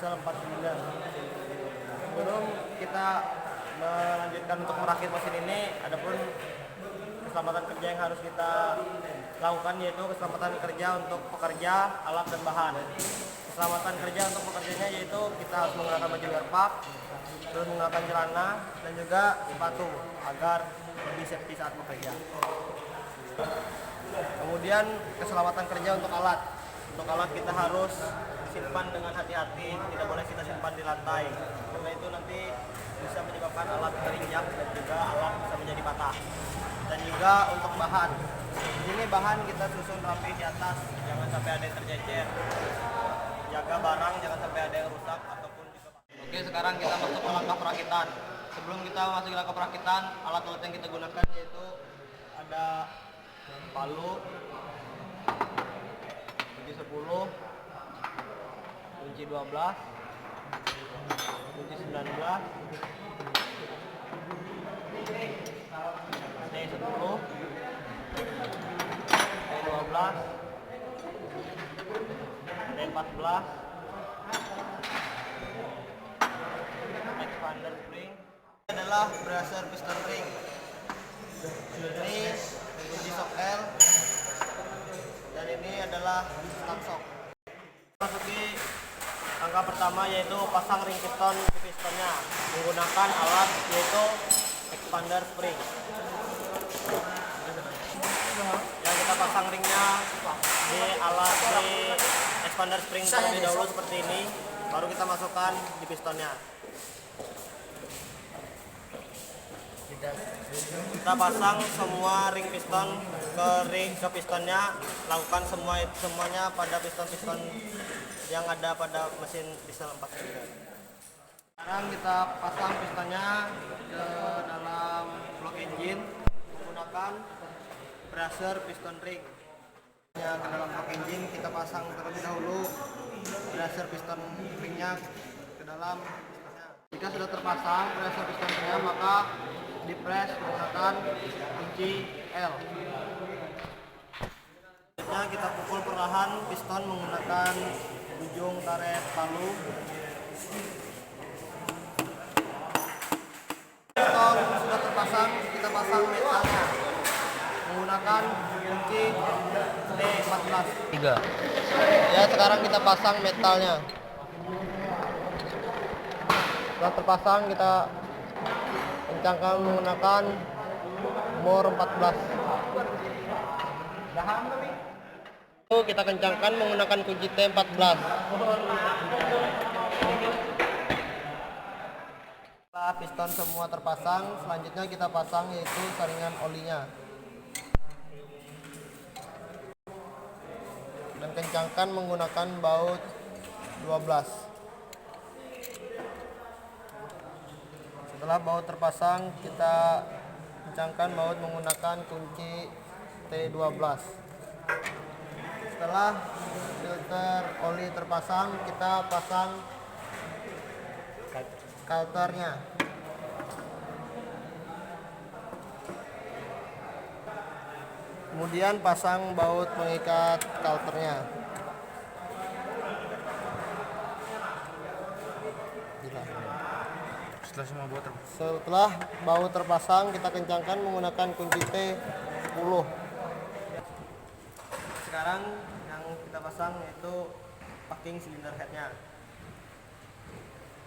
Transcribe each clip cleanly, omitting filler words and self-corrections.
diesel 4 silinder. Sebelum kita melanjutkan untuk merakit mesin ini, adapun keselamatan kerja yang harus kita lakukan, yaitu keselamatan kerja untuk pekerja, alat dan bahan. Keselamatan kerja untuk pekerjanya yaitu kita harus menggunakan baju werpak, terus menggunakan celana dan juga sepatu agar lebih safety saat bekerja. Kemudian keselamatan kerja untuk alat. Untuk alat kita harus simpan dengan hati-hati, tidak boleh kita simpan di lantai, karena itu nanti bisa menyebabkan alat terinjak dan juga alat bisa menjadi patah. Dan juga untuk bahan, ini bahan kita susun rapi di atas, jangan sampai ada yang tercecer. Jaga barang jangan sampai ada yang rusak ataupun juga. Oke, sekarang kita masuk ke langkah perakitan. Sebelum kita masuk ke langkah perakitan, alat-alat yang kita gunakan yaitu ada palu, kunci 10, kunci 12, kunci 19, T10, T12, T14, expander spring. Ini adalah brasser piston ring. Ini kunci shock L dan ini adalah stang shock. Masuki langkah pertama yaitu pasang ring piston di pistonnya menggunakan alat yaitu expander spring. Yang kita pasang ringnya di alat di expander spring terlebih dahulu seperti ini, baru kita masukkan di pistonnya. Kita pasang semua ring piston ke pistonnya, lakukan semuanya pada piston-piston yang ada pada mesin diesel 4 silinder. Sekarang kita pasang pistonnya ke dalam blok engine menggunakan brasser piston ring. Ke dalam blok engine kita pasang terlebih dahulu brasser piston ringnya ke dalam pistonnya. Jika sudah terpasang brasser piston ringnya, maka dipres menggunakan kunci L. Selanjutnya kita pukul perlahan piston menggunakan ujung karet palu. Piston sudah terpasang, kita pasang metalnya menggunakan kunci D14. Ya, sekarang kita pasang metalnya. Setelah terpasang, kita kencangkan menggunakan bor 14. Kita kencangkan menggunakan kunci T14. Setelah piston semua terpasang, selanjutnya kita pasang yaitu saringan olinya. Dan kencangkan menggunakan baut 12. Setelah baut terpasang, kita kencangkan baut menggunakan kunci T12. Setelah filter oli terpasang, kita pasang kalternya. Kemudian pasang baut pengikat kalternya. Setelah baut terpasang, kita kencangkan menggunakan kunci T10. Sekarang yang kita pasang yaitu packing silinder headnya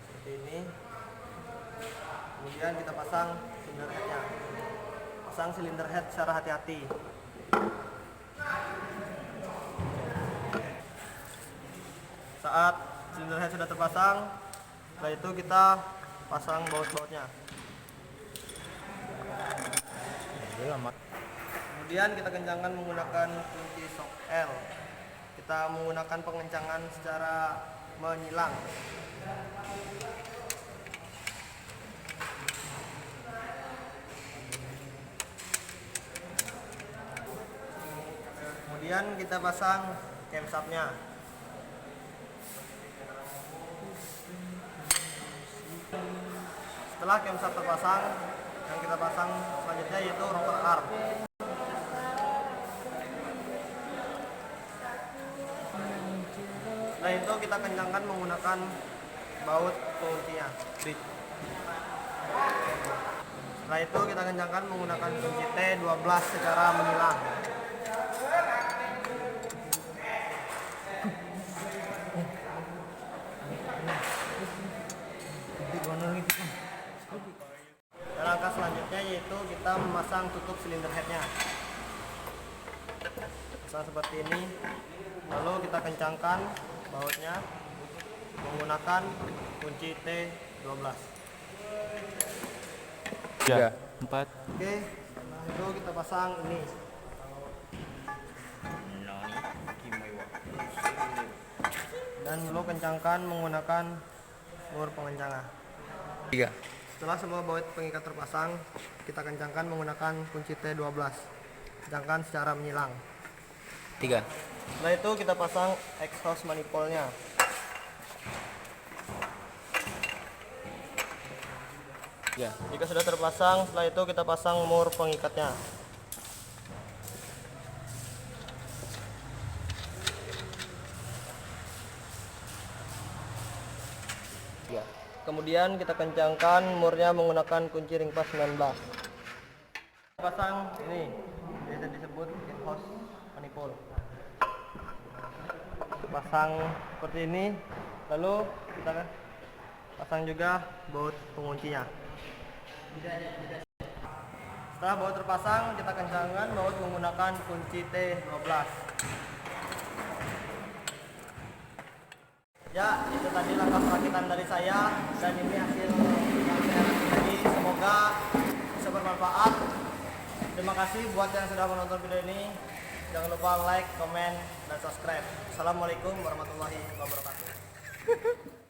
seperti ini. Kemudian kita pasang silinder headnya. Pasang silinder head secara hati-hati. Saat silinder head sudah terpasang, setelah itu kita pasang baut-bautnya. Kemudian kita kencangkan menggunakan kunci shock L. Kita menggunakan pengencangan secara menyilang. Kemudian kita pasang camshaftnya. Setelah camshaft terpasang, yang kita pasang selanjutnya yaitu rocker arm. Setelah itu kita kencangkan menggunakan baut penguncinya. Setelah itu kita kencangkan menggunakan kunci T12 secara menyilang. Dan langkah selanjutnya yaitu kita memasang tutup silinder headnya. Pasang seperti ini. Lalu kita kencangkan bautnya menggunakan kunci T12. 3, 4. Oke, nah itu kita pasang ini. Dan lalu kencangkan menggunakan mur pengencangan. 3. Setelah semua baut pengikat terpasang, kita kencangkan menggunakan kunci T12. Kencangkan secara menyilang. 3. Setelah itu kita pasang exhaust manifoldnya. Ya. Jika sudah terpasang, setelah itu kita pasang mur pengikatnya. Ya. Kemudian kita kencangkan murnya menggunakan kunci ring pas 19. Pasang ini biasa disebut exhaust manifold. Pasang seperti ini, lalu kita pasang juga baut penguncinya. Setelah baut terpasang, kita kencangkan baut menggunakan kunci T12. Ya, itu tadi langkah perakitan dari saya, dan ini hasil yang saya lakukan. Jadi semoga bisa bermanfaat. Terima kasih buat yang sudah menonton video ini. Jangan lupa like, komen, dan subscribe. Assalamualaikum warahmatullahi wabarakatuh.